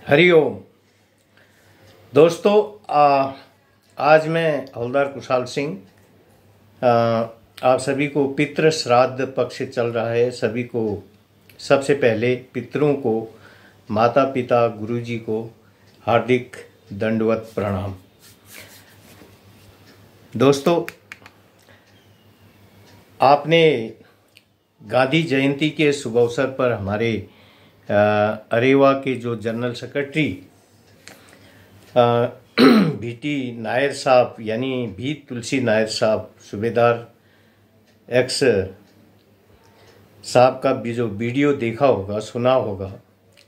हरिओम दोस्तों, आज मैं हवलदार कुशाल सिंह आप सभी को पितृ श्राद्ध पक्ष चल रहा है। सभी को सबसे पहले पितरों को, माता पिता, गुरुजी को हार्दिक दंडवत प्रणाम। दोस्तों, आपने गांधी जयंती के शुभ अवसर पर हमारे अरेवा के जो जनरल सेक्रेटरी बीटी नायर साहब यानी भी तुलसी नायर साहब, सूबेदार एक्स साहब का भी जो वीडियो देखा होगा, सुना होगा।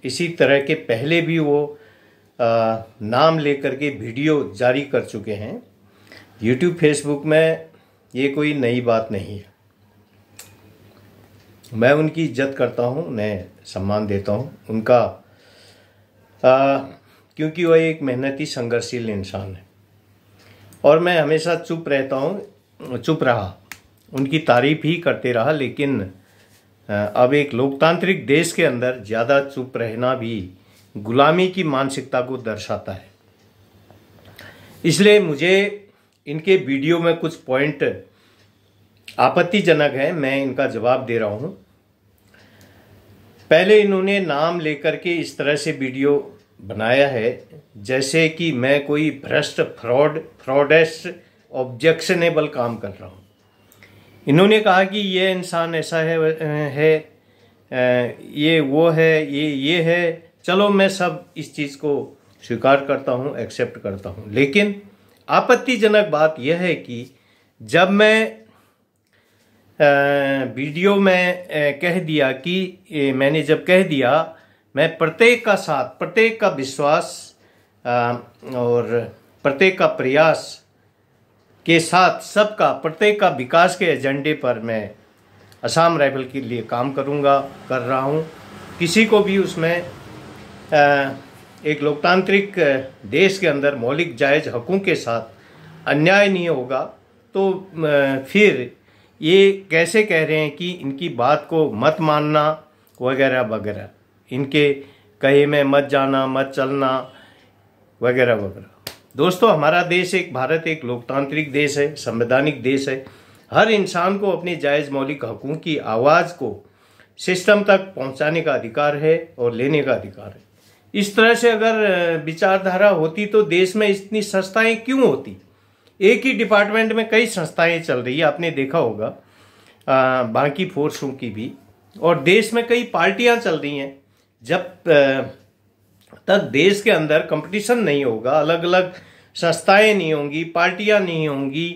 इसी तरह के पहले भी वो नाम लेकर के वीडियो जारी कर चुके हैं यूट्यूब फेसबुक में। ये कोई नई बात नहीं है। मैं उनकी इज्जत करता हूँ, उन्हें सम्मान देता हूँ उनका, क्योंकि वह एक मेहनती संघर्षशील इंसान है और मैं हमेशा चुप रहा, उनकी तारीफ ही करते रहा। लेकिन अब एक लोकतांत्रिक देश के अंदर ज़्यादा चुप रहना भी गुलामी की मानसिकता को दर्शाता है। इसलिए मुझे इनके वीडियो में कुछ पॉइंट आपत्तिजनक है, मैं इनका जवाब दे रहा हूं। पहले इन्होंने नाम लेकर के इस तरह से वीडियो बनाया है जैसे कि मैं कोई भ्रष्ट फ्रॉडेस्ट ऑब्जेक्शनेबल काम कर रहा हूं। इन्होंने कहा कि ये इंसान ऐसा है, ये वो है, ये है। चलो, मैं सब इस चीज़ को स्वीकार करता हूं, एक्सेप्ट करता हूं। लेकिन आपत्तिजनक बात यह है कि जब मैं वीडियो में मैंने जब कह दिया, मैं प्रत्येक का साथ, प्रत्येक का विश्वास और प्रत्येक का प्रयास के साथ सबका, प्रत्येक का विकास के एजेंडे पर मैं असम राइफल के लिए काम कर रहा हूं। किसी को भी उसमें एक लोकतांत्रिक देश के अंदर मौलिक जायज़ हकों के साथ अन्याय नहीं होगा, तो फिर ये कैसे कह रहे हैं कि इनकी बात को मत मानना वगैरह वगैरह, इनके कहे में मत जाना, मत चलना वगैरह वगैरह। दोस्तों, हमारा देश भारत एक लोकतांत्रिक देश है, संवैधानिक देश है। हर इंसान को अपने जायज़ मौलिक हकों की आवाज़ को सिस्टम तक पहुंचाने का अधिकार है और लेने का अधिकार है। इस तरह से अगर विचारधारा होती तो देश में इतनी संस्थाएं क्यों होती? एक ही डिपार्टमेंट में कई संस्थाएं चल रही है, आपने देखा होगा, बाकी फोर्सों की भी, और देश में कई पार्टियां चल रही हैं। जब तक देश के अंदर कंपटीशन नहीं होगा, अलग अलग संस्थाएं नहीं होंगी, पार्टियां नहीं होंगी,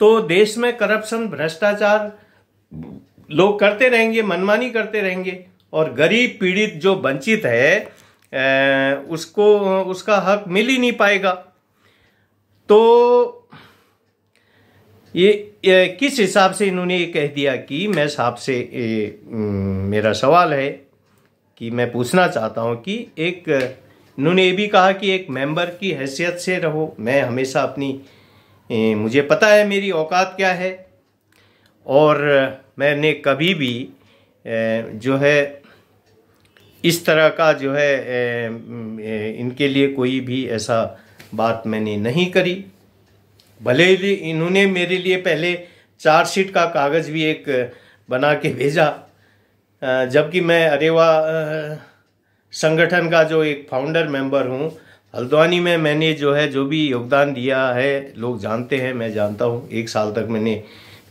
तो देश में करप्शन, भ्रष्टाचार लोग करते रहेंगे, मनमानी करते रहेंगे, और गरीब पीड़ित जो वंचित है उसको उसका हक मिल ही नहीं पाएगा। तो ये किस हिसाब से इन्होंने ये कह दिया कि मैं साहब से मेरा सवाल है कि मैं पूछना चाहता हूं कि इन्होंने ये भी कहा कि एक मेंबर की हैसियत से रहो। मैं हमेशा मुझे पता है मेरी औकात क्या है, और मैंने कभी भी जो है इस तरह का जो है इनके लिए कोई भी ऐसा बात मैंने नहीं करी। भले ही इन्होंने मेरे लिए पहले चार्जशीट का कागज़ भी एक बना के भेजा, जबकि मैं अरेवा संगठन का जो एक फाउंडर मेंबर हूँ। हल्द्वानी में मैंने जो भी योगदान दिया है लोग जानते हैं, मैं जानता हूँ। 1 साल तक मैंने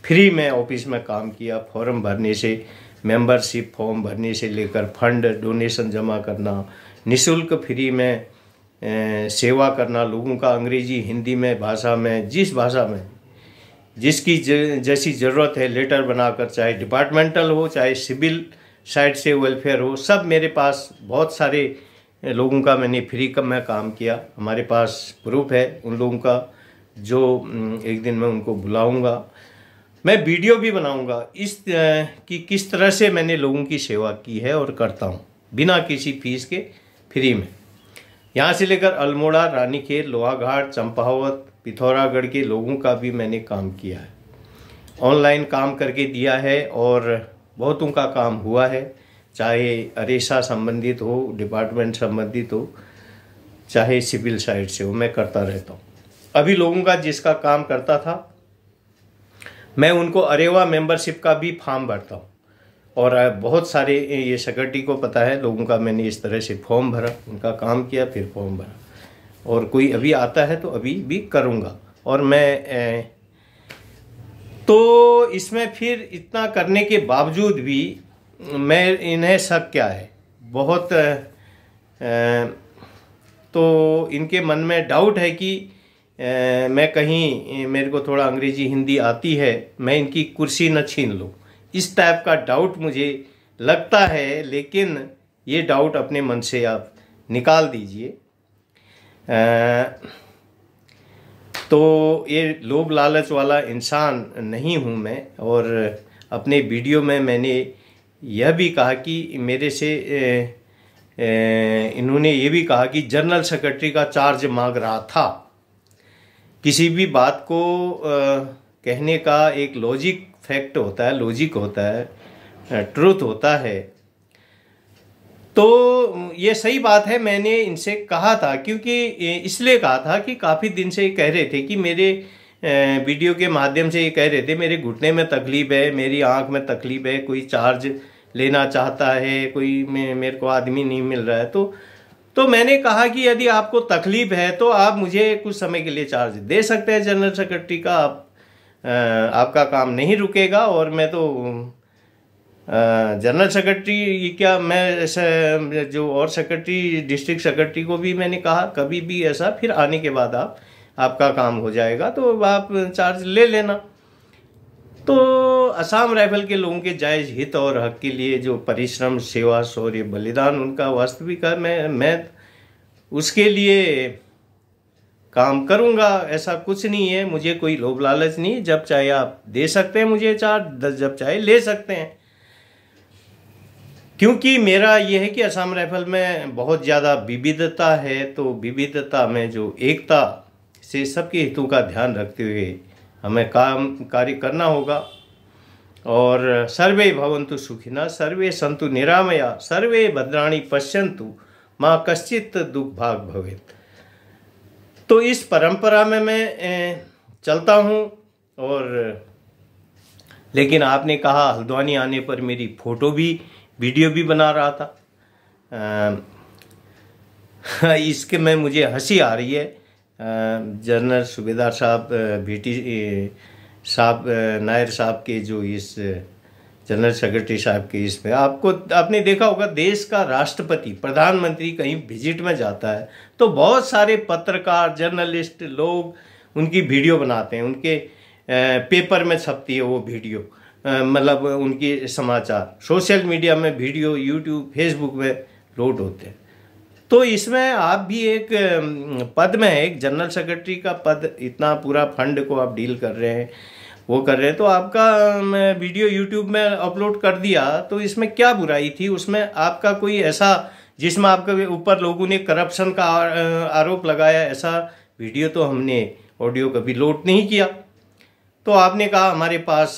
फ्री में ऑफिस में काम किया, फॉर्म भरने से, मेंबरशिप फॉर्म भरने से लेकर फंड डोनेशन जमा करना, निःशुल्क फ्री में सेवा करना लोगों का, अंग्रेजी हिंदी में भाषा में, जिस भाषा में जिसकी जैसी ज़रूरत है, लेटर बनाकर, चाहे डिपार्टमेंटल हो चाहे सिविल साइड से वेलफेयर हो, सब मेरे पास बहुत सारे लोगों का मैंने फ्री का मैं काम किया। हमारे पास प्रूफ है उन लोगों का, जो एक दिन मैं उनको बुलाऊंगा, मैं वीडियो भी बनाऊंगा कि किस तरह से मैंने लोगों की सेवा की है और करता हूं बिना किसी फीस के, फ्री में। यहाँ से लेकर अल्मोड़ा, रानीखेत, लोहाघाट, चंपावत, पिथौरागढ़ के लोगों का भी मैंने काम किया है, ऑनलाइन काम करके दिया है, और बहुतों का काम हुआ है, चाहे अरेसा संबंधित हो, डिपार्टमेंट संबंधित हो। चाहे सिविल साइड से हो, मैं करता रहता हूँ। अभी लोगों का जिसका काम करता था, मैं उनको अरेवा मेंबरशिप का भी फॉर्म भरता हूँ। और बहुत सारे ये सेक्रेटरी को पता है लोगों का, मैंने इस तरह से फॉर्म भरा, उनका काम किया, फिर फॉर्म भरा। और कोई अभी आता है तो अभी भी करूँगा। और मैं तो इसमें फिर इतना करने के बावजूद भी मैं इन्हें शक क्या है, बहुत तो इनके मन में डाउट है कि मैं कहीं, मेरे को थोड़ा अंग्रेजी हिंदी आती है, मैं इनकी कुर्सी न छीन लूँ, इस टाइप का डाउट मुझे लगता है। लेकिन ये डाउट अपने मन से आप निकाल दीजिए। तो ये लोभ लालच वाला इंसान नहीं हूँ मैं। और अपने वीडियो में मैंने यह भी कहा कि मेरे से इन्होंने ये भी कहा कि जनरल सेक्रेटरी का चार्ज मांग रहा था। किसी भी बात को कहने का एक लॉजिक फैक्ट होता है, लॉजिक होता है, ट्रूथ होता है। तो ये सही बात है, मैंने इनसे कहा था, क्योंकि इसलिए कहा था कि काफ़ी दिन से ये कह रहे थे कि मेरे वीडियो के माध्यम से ये कह रहे थे मेरे घुटने में तकलीफ है, मेरी आंख में तकलीफ है, कोई चार्ज लेना चाहता है, कोई मेरे को आदमी नहीं मिल रहा है। तो मैंने कहा कि यदि आपको तकलीफ है तो आप मुझे कुछ समय के लिए चार्ज दे सकते हैं जनरल सेक्रेटरी का, आपका काम नहीं रुकेगा। और मैं तो जनरल सेक्रेटरी क्या, मैं जो और सेक्रेटरी, डिस्ट्रिक्ट सेक्रेटरी को भी मैंने कहा कभी भी ऐसा फिर आने के बाद आपका काम हो जाएगा तो आप चार्ज ले लेना। तो असम राइफल के लोगों के जायज़ हित और हक के लिए जो परिश्रम, सेवा, शौर्य, बलिदान उनका वास्तविक है, मैं उसके लिए काम करूंगा। ऐसा कुछ नहीं है, मुझे कोई लोभ लालच नहीं। जब चाहे आप दे सकते हैं मुझे चार्ज, जब चाहे ले सकते हैं। क्योंकि मेरा ये है कि असम राइफल में बहुत ज़्यादा विविधता है, तो विविधता में जो एकता से सबके हितों का ध्यान रखते हुए हमें कार्य करना होगा। और सर्वे भवन्तु सुखिनः, सर्वे सन्तु निरामया, सर्वे भद्राणि पश्यन्तु, माँ कश्चित् दुख भाग भवेत्। तो इस परंपरा में मैं चलता हूँ। और लेकिन आपने कहा हल्द्वानी आने पर मेरी फोटो भी, वीडियो भी बना रहा था, इसके में मुझे हंसी आ रही है। जनरल सूबेदार साहब, भीटी साहब, नायर साहब के जो इस जनरल सेक्रेटरी साहब के इसमें आपने देखा होगा, देश का राष्ट्रपति, प्रधानमंत्री कहीं विजिट में जाता है तो बहुत सारे पत्रकार, जर्नलिस्ट लोग उनकी वीडियो बनाते हैं, उनके पेपर में छपती है वो वीडियो, मतलब उनकी समाचार सोशल मीडिया में वीडियो, यूट्यूब, फेसबुक में लोड होते हैं। तो इसमें आप भी एक पद में है, एक जनरल सेक्रेटरी का पद, इतना पूरा फंड को आप डील कर रहे हैं, वो कर रहे हैं, तो आपका वीडियो यूट्यूब में अपलोड कर दिया तो इसमें क्या बुराई थी? उसमें आपका कोई ऐसा जिसमें आपके ऊपर लोगों ने करप्शन का आरोप लगाया, ऐसा वीडियो तो हमने ऑडियो कभी लोड नहीं किया। तो आपने कहा हमारे पास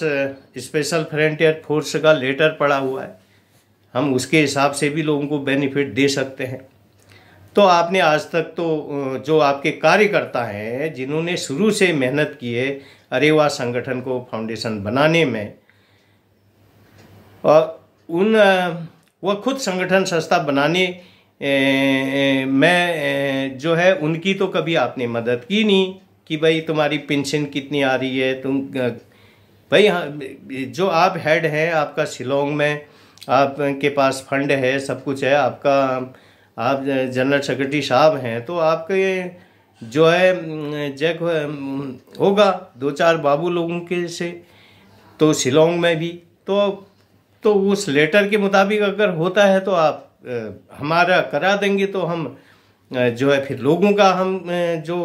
स्पेशल फ्रंटियर फोर्स का लेटर पड़ा हुआ है, हम उसके हिसाब से भी लोगों को बेनिफिट दे सकते हैं। तो आपने आज तक तो जो आपके कार्यकर्ता हैं जिन्होंने शुरू से मेहनत की है अरेवा संगठन को फाउंडेशन बनाने में, और वह खुद संगठन संस्था बनाने में जो है उनकी तो कभी आपने मदद की नहीं कि भाई तुम्हारी पेंशन कितनी आ रही है, तुम भाई, हाँ, जो आप हेड हैं, आपका शिलोंग में आपके पास फंड है, सब कुछ है आपका, आप जनरल सेक्रेटरी साहब हैं, तो आपके जो है जग होगा 2-4 बाबू लोगों के से, तो शिलोंग में भी तो उस लेटर के मुताबिक अगर होता है तो आप हमारा करा देंगे, तो हम जो है फिर लोगों का हम जो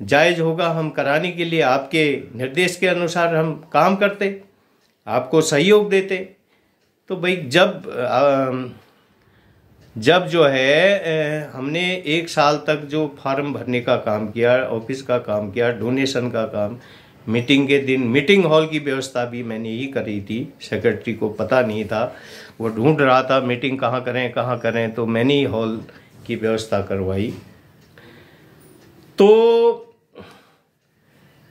जायज़ होगा हम कराने के लिए आपके निर्देश के अनुसार हम काम करते, आपको सहयोग देते। तो भाई जब जो है हमने 1 साल तक जो फॉर्म भरने का काम किया, ऑफिस का काम किया, डोनेशन का काम, मीटिंग के दिन मीटिंग हॉल की व्यवस्था भी मैंने ही करी थी, सेक्रेटरी को पता नहीं था, वो ढूंढ रहा था मीटिंग कहाँ करें, तो मैंने ही हॉल की व्यवस्था करवाई। तो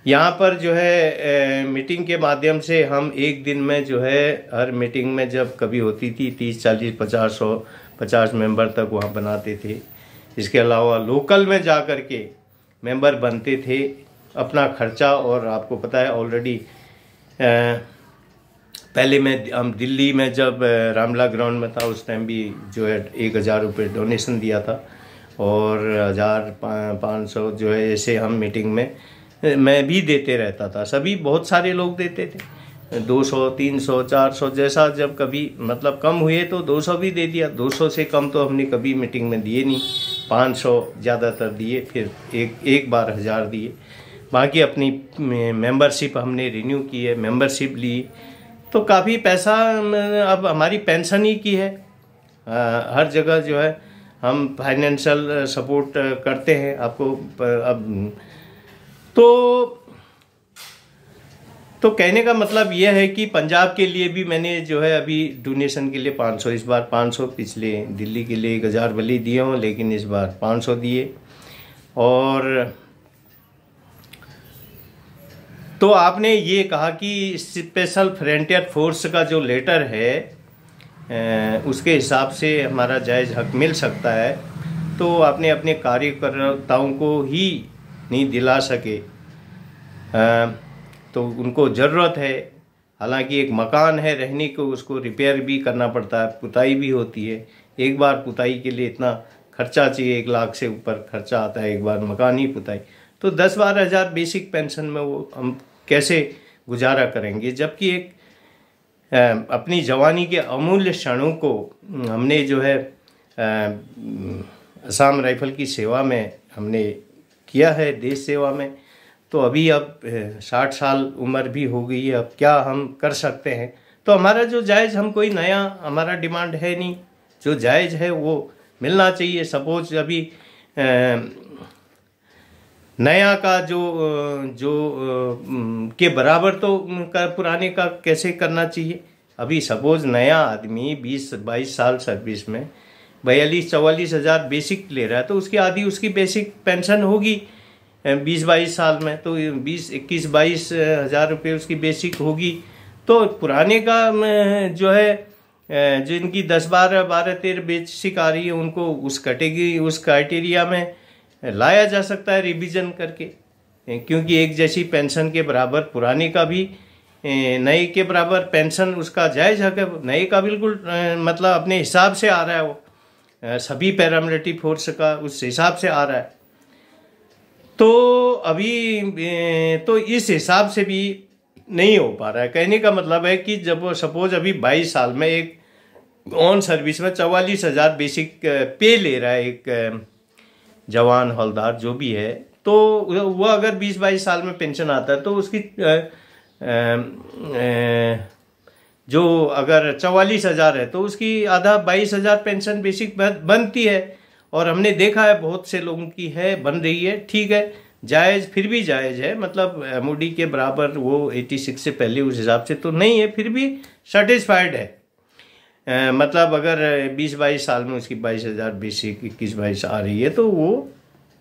यहाँ पर जो है मीटिंग के माध्यम से हम एक दिन में जो है हर मीटिंग में जब कभी होती थी 30, 40, 50 मेंबर तक वहाँ बनाते थे। इसके अलावा लोकल में जा कर के मेंबर बनते थे, अपना खर्चा। और आपको पता है ऑलरेडी पहले हम दिल्ली में जब रामला ग्राउंड में था उस टाइम भी जो है 1000 रुपये डोनेशन दिया था, और 1500 जो है ऐसे हम मीटिंग में मैं भी देते रहता था। सभी बहुत सारे लोग देते थे, 200, 300, 400 जैसा जब कभी मतलब कम हुए तो 200 भी दे दिया। 200 से कम तो हमने कभी मीटिंग में दिए नहीं। 500 ज़्यादातर दिए, फिर एक बार 1000 दिए। बाकी अपनी मेंबरशिप हमने रिन्यू की है, मेंबरशिप ली, तो काफ़ी पैसा अब हमारी पेंशन ही की है। हर जगह जो है हम फाइनेंशियल सपोर्ट करते हैं आपको। अब तो कहने का मतलब यह है कि पंजाब के लिए भी मैंने जो है अभी डोनेशन के लिए 500, इस बार 500, पिछले दिल्ली के लिए 1000 भले दिए हों, लेकिन इस बार 500 दिए। और तो आपने ये कहा कि स्पेशल फ्रंटियर फोर्स का जो लेटर है उसके हिसाब से हमारा जायज़ हक मिल सकता है, तो आपने अपने कार्यकर्ताओं को ही नहीं दिला सके। तो उनको ज़रूरत है, हालांकि एक मकान है रहने को, उसको रिपेयर भी करना पड़ता है, पुताई भी होती है। एक बार पुताई के लिए इतना खर्चा चाहिए, 1 लाख से ऊपर खर्चा आता है एक बार मकान ही पुताई। तो 10-12 हज़ार बेसिक पेंशन में वो हम कैसे गुजारा करेंगे, जबकि एक अपनी जवानी के अमूल्य क्षणों को हमने जो है असम राइफल की सेवा में हमने किया है, देश सेवा में। तो अभी अब 60 साल उम्र भी हो गई है, अब क्या हम कर सकते हैं। तो हमारा जो जायज़, हम कोई नया हमारा डिमांड है नहीं, जो जायज़ है वो मिलना चाहिए। सपोज अभी नया का जो के बराबर तो पुराने का कैसे करना चाहिए। अभी सपोज नया आदमी 20-22 साल सर्विस में 42-44 हज़ार बेसिक ले रहा है, तो उसकी आधी उसकी बेसिक पेंशन होगी 20-22 साल में, तो 21-22 हज़ार रुपये उसकी बेसिक होगी। तो पुराने का जो है जिनकी 10-12, 12-13 बेसिक आ रही है, उनको उस कैटेगरी, उस क्राइटेरिया में लाया जा सकता है रिवीजन करके, क्योंकि एक जैसी पेंशन के बराबर पुराने का भी नए के बराबर पेंशन उसका जायज़ हक है। नए का बिल्कुल मतलब अपने हिसाब से आ रहा है, वो सभी पैरामिलिट्री फोर्स का उस हिसाब से आ रहा है। तो अभी तो इस हिसाब से भी नहीं हो पा रहा है। कहने का मतलब है कि जब वो सपोज अभी 22 साल में एक ऑन सर्विस में 44 हज़ार बेसिक पे ले रहा है एक जवान हवलदार जो भी है, तो वो अगर 20-22 साल में पेंशन आता है तो उसकी जो अगर 44 हज़ार है तो उसकी आधा 22 हज़ार पेंशन बेसिक बनती है। और हमने देखा है बहुत से लोगों की है, बन रही है, ठीक है, जायज़, फिर भी जायज़ है। मतलब एमओडी के बराबर वो 86 से पहले उस हिसाब से तो नहीं है, फिर भी सेटिस्फाइड है। मतलब अगर 20-22 साल में उसकी 22 हज़ार बेसिक 21-22 आ रही है तो वो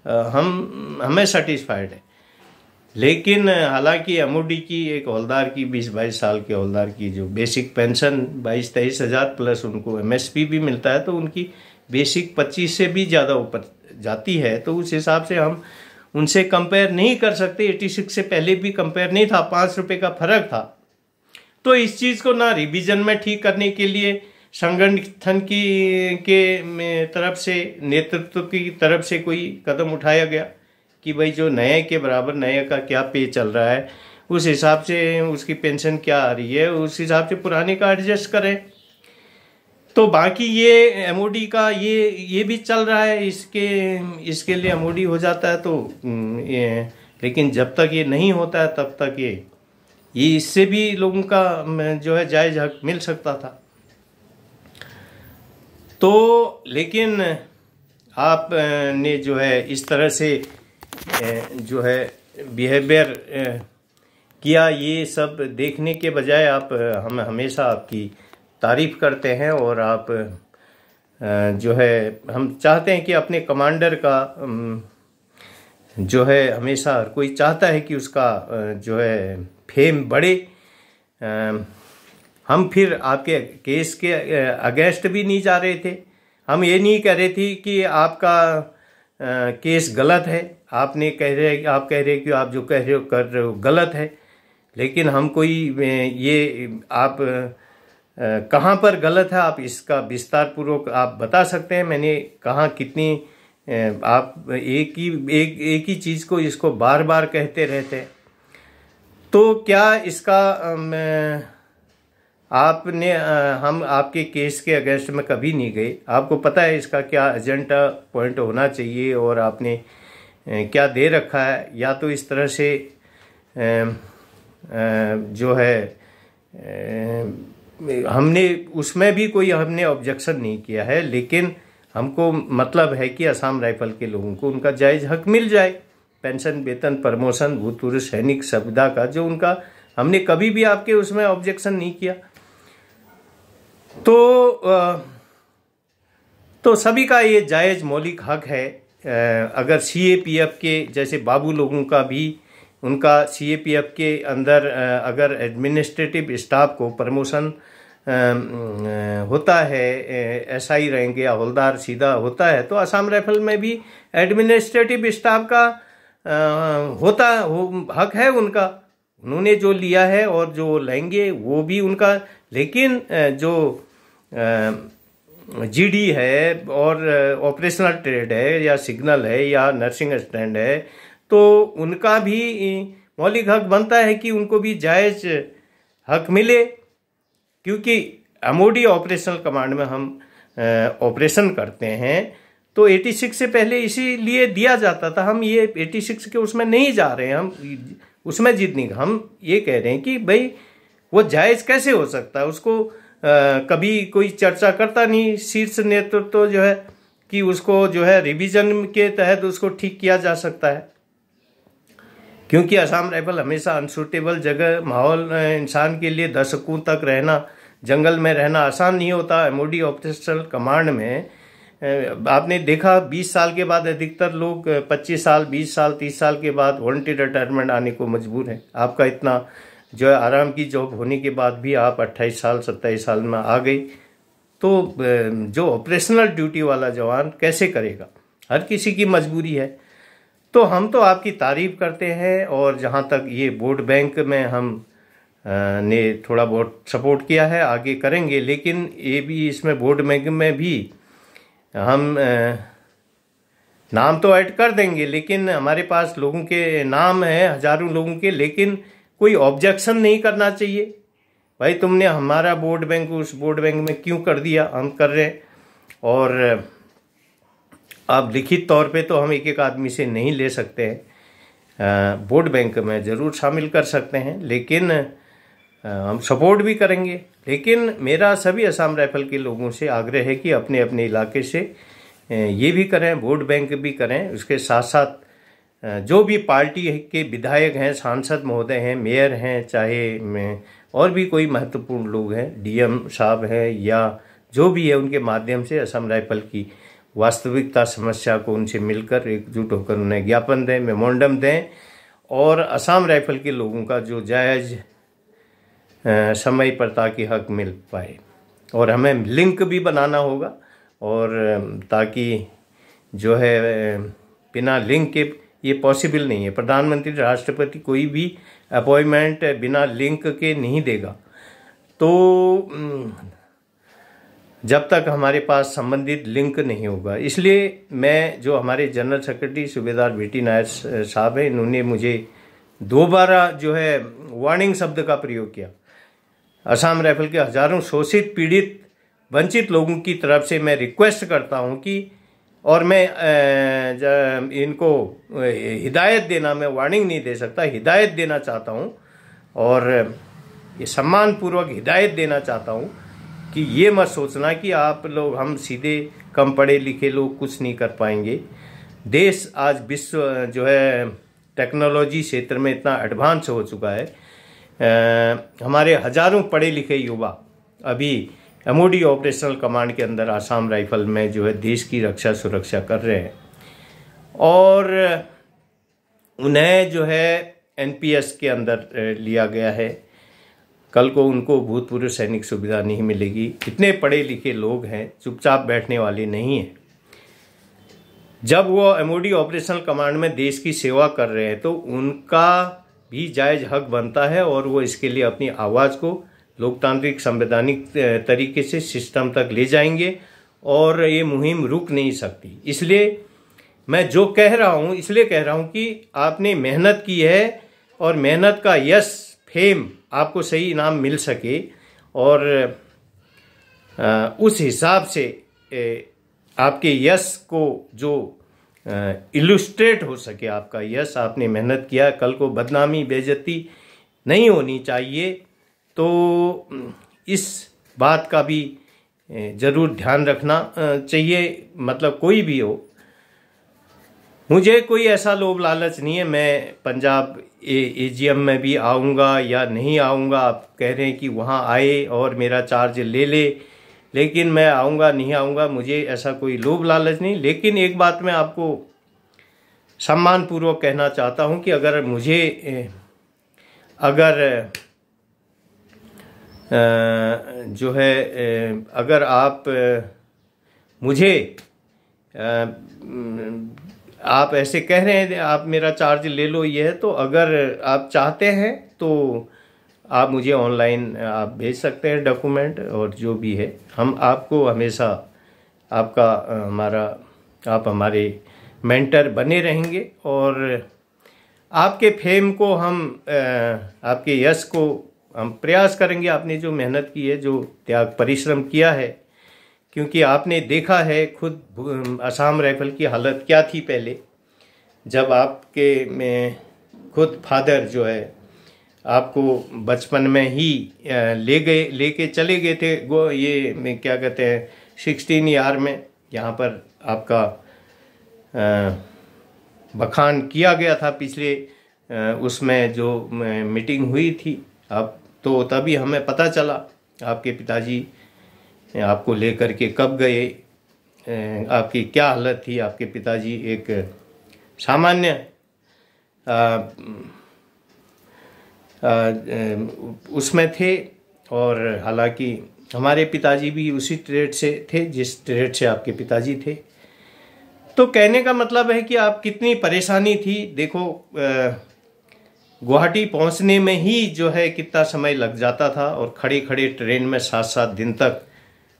हमें सेटिस्फाइड है। लेकिन हालांकि एमओडी की एक हवलदार की 20-22 साल के हवलदार की जो बेसिक पेंशन 22-23 हज़ार प्लस उनको एमएसपी भी मिलता है, तो उनकी बेसिक 25 से भी ज़्यादा ऊपर जाती है। तो उस हिसाब से हम उनसे कंपेयर नहीं कर सकते। 86 से पहले भी कंपेयर नहीं था, 5 रुपये का फर्क था। तो इस चीज़ को ना रिवीजन में ठीक करने के लिए संगठन के तरफ से, नेतृत्व की तरफ से कोई कदम उठाया गया कि भाई जो नए के बराबर नए का क्या पे चल रहा है, उस हिसाब से उसकी पेंशन क्या आ रही है, उस हिसाब से पुराने का एडजस्ट करें। तो बाकी ये एमओडी का ये भी चल रहा है, इसके लिए एमओडी हो जाता है। तो लेकिन जब तक ये नहीं होता है तब तक ये इससे भी लोगों का जो है जायज़ हक मिल सकता था। तो लेकिन आप ने जो है इस तरह से जो है बिहेवियर किया, ये सब देखने के बजाय आप हम हमेशा आपकी तारीफ़ करते हैं और आप जो है हम चाहते हैं कि अपने कमांडर का जो है हमेशा हर कोई चाहता है कि उसका जो है फेम बढ़े। हम फिर आपके केस के अगेंस्ट भी नहीं जा रहे थे। हम ये नहीं कह रहे थे कि आपका केस गलत है। आप कह रहे कि आप जो कह रहे हो कर रहे हो गलत है, लेकिन हम कोई ये आप कहाँ पर गलत है आप इसका विस्तार पूर्वक आप बता सकते हैं। मैंने कहाँ कितनी आप एक ही चीज़ को इसको बार बार कहते रहते हैं, तो क्या इसका आपने हम आपके केस के अगेंस्ट में कभी नहीं गए। आपको पता है इसका क्या एजेंडा पॉइंट होना चाहिए और आपने क्या दे रखा है। या तो इस तरह से जो है हमने उसमें भी कोई हमने ऑब्जेक्शन नहीं किया है, लेकिन हमको मतलब है कि असम राइफल के लोगों को उनका जायज़ हक मिल जाए, पेंशन, वेतन, प्रमोशन, भूतपूर्व सैनिक सुविधा का जो उनका, हमने कभी भी आपके उसमें ऑब्जेक्शन नहीं किया। तो सभी का ये जायज़ मौलिक हक है। अगर सीएपीएफ के जैसे बाबू लोगों का भी उनका सीएपीएफ के अंदर अगर एडमिनिस्ट्रेटिव स्टाफ को प्रमोशन होता है, एसआई रैंक या हवलदार सीधा होता है, तो असम राइफल में भी एडमिनिस्ट्रेटिव स्टाफ का हक है उनका। उन्होंने जो लिया है और जो लेंगे वो भी उनका। लेकिन जो जीडी है और ऑपरेशनल ट्रेड है या सिग्नल है या नर्सिंग स्टैंड है, तो उनका भी मौलिक हक बनता है कि उनको भी जायज़ हक मिले, क्योंकि एमओडी ऑपरेशनल कमांड में हम ऑपरेशन करते हैं। तो 86 से पहले इसीलिए दिया जाता था। हम ये 86 के उसमें नहीं जा रहे हैं, हम उसमें जिद नहीं, हम ये कह रहे हैं कि भाई वो जायज़ कैसे हो सकता है। उसको कभी कोई चर्चा करता नहीं शीर्ष नेतृत्व तो जो है कि उसको जो है रिवीजन के तहत उसको ठीक किया जा सकता है, क्योंकि असम राइफल हमेशा अनसूटेबल जगह माहौल इंसान के लिए दशकों तक रहना, जंगल में रहना आसान नहीं होता। एमओडी ऑपरेशनल कमांड में आपने देखा 20 साल के बाद अधिकतर लोग 25 साल, 20 साल, 30 साल के बाद वॉलंटियर रिटायरमेंट आने को मजबूर है। आपका इतना जो है आराम की जॉब होने के बाद भी आप 28 साल 27 साल में आ गई, तो जो ऑपरेशनल ड्यूटी वाला जवान कैसे करेगा, हर किसी की मजबूरी है। तो हम तो आपकी तारीफ करते हैं, और जहाँ तक ये वोट बैंक में हम ने थोड़ा बहुत सपोर्ट किया है, आगे करेंगे। लेकिन ये भी इसमें वोट बैंक में भी हम नाम तो ऐड कर देंगे, लेकिन हमारे पास लोगों के नाम हैं हजारों लोगों के, लेकिन कोई ऑब्जेक्शन नहीं करना चाहिए। भाई तुमने हमारा वोट बैंक उस वोट बैंक में क्यों कर दिया, हम कर रहे हैं। और अब लिखित तौर पे तो हम एक एक आदमी से नहीं ले सकते हैं, वोट बैंक में ज़रूर शामिल कर सकते हैं, लेकिन हम सपोर्ट भी करेंगे। लेकिन मेरा सभी असम राइफल के लोगों से आग्रह है कि अपने अपने इलाके से ये भी करें, वोट बैंक भी करें। उसके साथ साथ जो भी पार्टी के विधायक हैं, सांसद महोदय हैं, मेयर हैं, चाहे और भी कोई महत्वपूर्ण लोग हैं, डीएम साहब हैं या जो भी है, उनके माध्यम से असम राइफल की वास्तविकता समस्या को उनसे मिलकर एकजुट होकर उन्हें ज्ञापन दें, मेमोरेंडम दें, और असम राइफल के लोगों का जो जायज़ समय पर ताकि हक मिल पाए। और हमें लिंक भी बनाना होगा, और ताकि जो है बिना लिंक के ये पॉसिबल नहीं है। प्रधानमंत्री, राष्ट्रपति कोई भी अपॉइंटमेंट बिना लिंक के नहीं देगा। तो जब तक हमारे पास संबंधित लिंक नहीं होगा, इसलिए मैं जो हमारे जनरल सेक्रेटरी सूबेदार बीटी नायर साहब हैं, इन्होंने मुझे दोबारा जो है वार्निंग शब्द का प्रयोग किया। असम राइफल के हजारों शोषित, पीड़ित, वंचित लोगों की तरफ से मैं रिक्वेस्ट करता हूं कि, और मैं इनको हिदायत देना, मैं वार्निंग नहीं दे सकता, हिदायत देना चाहता हूं, और ये सम्मानपूर्वक हिदायत देना चाहता हूं कि ये मत सोचना कि आप लोग, हम सीधे कम पढ़े लिखे लोग कुछ नहीं कर पाएंगे। देश आज विश्व जो है टेक्नोलॉजी क्षेत्र में इतना एडवांस हो चुका है। हमारे हजारों पढ़े लिखे युवा अभी MOD ऑपरेशनल कमांड के अंदर आसाम राइफल में जो है देश की रक्षा सुरक्षा कर रहे हैं, और उन्हें जो है NPS के अंदर लिया गया है। कल को उनको भूतपूर्व सैनिक सुविधा नहीं मिलेगी। इतने पढ़े लिखे लोग हैं, चुपचाप बैठने वाले नहीं हैं। जब वो MOD ऑपरेशनल कमांड में देश की सेवा कर रहे हैं तो उनका भी जायज़ हक बनता है, और वो इसके लिए अपनी आवाज़ को लोकतांत्रिक संवैधानिक तरीके से सिस्टम तक ले जाएंगे, और ये मुहिम रुक नहीं सकती। इसलिए मैं जो कह रहा हूँ इसलिए कह रहा हूँ कि आपने मेहनत की है, और मेहनत का यश फेम आपको सही इनाम मिल सके, और उस हिसाब से आपके यश को जो इलुस्ट्रेट हो सके, आपका यश, आपने मेहनत किया, कल को बदनामी बेइज्जती नहीं होनी चाहिए। तो इस बात का भी ज़रूर ध्यान रखना चाहिए। मतलब कोई भी हो, मुझे कोई ऐसा लोभ लालच नहीं है मैं पंजाब AGM में भी आऊँगा या नहीं आऊँगा। आप कह रहे हैं कि वहाँ आए और मेरा चार्ज ले ले, लेकिन मैं आऊँगा नहीं आऊँगा, मुझे ऐसा कोई लोभ लालच नहीं। लेकिन एक बात मैं आपको सम्मानपूर्वक कहना चाहता हूँ कि अगर जो है अगर आप मुझे आप ऐसे कह रहे हैं आप मेरा चार्ज ले लो ये है, तो अगर आप चाहते हैं तो आप मुझे ऑनलाइन आप भेज सकते हैं डॉक्यूमेंट, और जो भी है हम आपको हमेशा आपका आप हमारे मेंटर बने रहेंगे, और आपके फेम को हम आपके यश को हम प्रयास करेंगे। आपने जो मेहनत की है, जो त्याग परिश्रम किया है, क्योंकि आपने देखा है खुद आसाम राइफल की हालत क्या थी पहले, जब आपके में खुद फादर जो है आपको बचपन में ही लेके चले गए थे ये में क्या कहते हैं 16 ईयर में, यहाँ पर आपका बखान किया गया था पिछले उसमें जो मीटिंग हुई थी। अब तो तभी हमें पता चला आपके पिताजी आपको लेकर के कब गए, आपकी क्या हालत थी। आपके पिताजी एक सामान्य उसमें थे, और हालांकि हमारे पिताजी भी उसी ट्रेड से थे जिस ट्रेड से आपके पिताजी थे। तो कहने का मतलब है कि आप कितनी परेशानी थी। देखो गुवाहाटी पहुंचने में ही जो है कितना समय लग जाता था, और खड़े खड़े ट्रेन में 7-7 दिन तक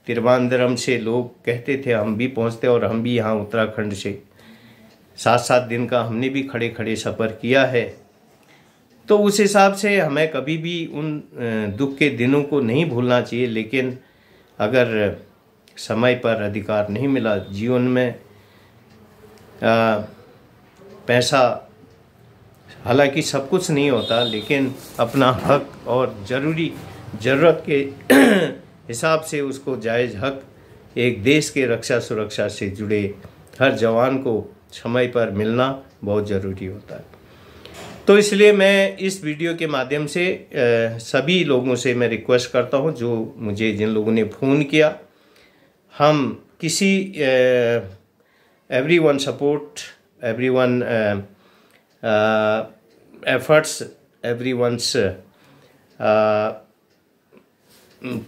तिरुवनंतपुरम से लोग कहते थे हम भी पहुंचते, और हम भी यहाँ उत्तराखंड से 7-7 दिन का हमने भी खड़े खड़े सफ़र किया है। तो उस हिसाब से हमें कभी भी उन दुख के दिनों को नहीं भूलना चाहिए। लेकिन अगर समय पर अधिकार नहीं मिला जीवन में, पैसा हालांकि सब कुछ नहीं होता, लेकिन अपना हक और ज़रूरत के हिसाब से उसको जायज़ हक एक देश के रक्षा सुरक्षा से जुड़े हर जवान को समय पर मिलना बहुत ज़रूरी होता है। तो इसलिए मैं इस वीडियो के माध्यम से सभी लोगों से मैं रिक्वेस्ट करता हूं, जो मुझे जिन लोगों ने फ़ोन किया, हम किसी everyone support, everyone efforts, everyone's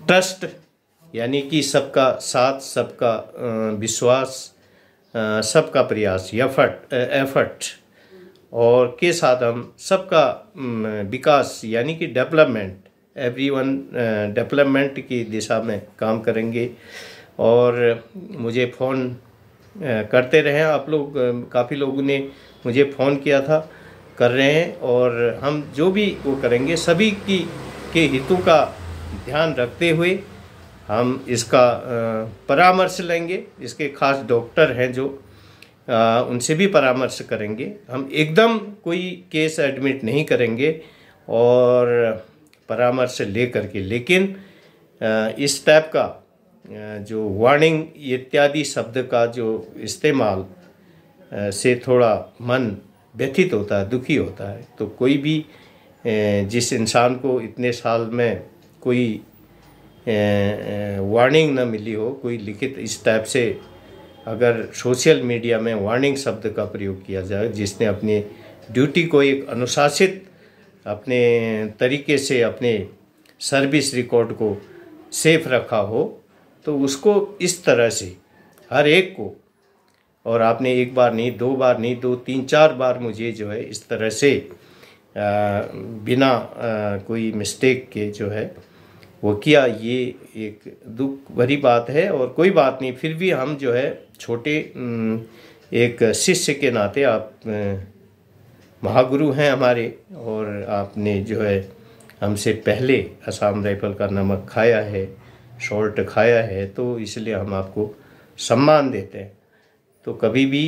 trust, यानी कि सबका साथ, सबका विश्वास, सबका प्रयास, एफर्ट और के साथ हम सबका विकास यानी कि डेवलपमेंट, एवरीवन डेवलपमेंट की दिशा में काम करेंगे। और मुझे फ़ोन करते रहें आप लोग, काफ़ी लोगों ने मुझे फ़ोन किया था, कर रहे हैं, और हम जो भी वो करेंगे सभी के हितों का ध्यान रखते हुए हम इसका परामर्श लेंगे। इसके खास डॉक्टर हैं जो उनसे भी परामर्श करेंगे। हम एकदम कोई केस एडमिट नहीं करेंगे और परामर्श ले करके, लेकिन इस टाइप का जो वार्निंग इत्यादि शब्द का जो इस्तेमाल से थोड़ा मन व्यथित होता है, दुखी होता है। तो कोई भी जिस इंसान को इतने साल में कोई वार्निंग न मिली हो, कोई लिखित इस टाइप से अगर सोशल मीडिया में वार्निंग शब्द का प्रयोग किया जाए, जिसने अपनी ड्यूटी को एक अनुशासित अपने तरीके से अपने सर्विस रिकॉर्ड को सेफ रखा हो, तो उसको इस तरह से हर एक को, और आपने एक बार नहीं, दो बार नहीं, दो तीन चार बार मुझे जो है इस तरह से बिना कोई मिस्टेक के जो है वो किया, ये एक दुख भरी बात है। और कोई बात नहीं, फिर भी हम जो है छोटे एक शिष्य के नाते, आप महागुरु हैं हमारे, और आपने जो है हमसे पहले असम राइफल का नमक खाया है, सॉल्ट खाया है, तो इसलिए हम आपको सम्मान देते हैं। तो कभी भी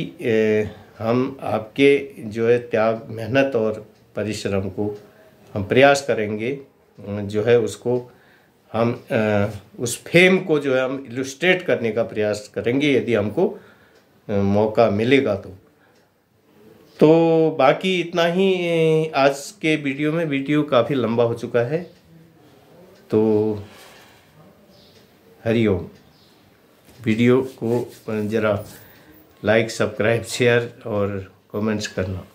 हम आपके जो है त्याग, मेहनत और परिश्रम को हम प्रयास करेंगे, जो है उसको हम उस फेम को जो है हम इलुस्ट्रेट करने का प्रयास करेंगे, यदि हमको मौका मिलेगा तो बाकी इतना ही आज के वीडियो में। वीडियो काफ़ी लंबा हो चुका है, तो हरिओम। वीडियो को ज़रा लाइक, सब्सक्राइब, शेयर और कमेंट्स करना।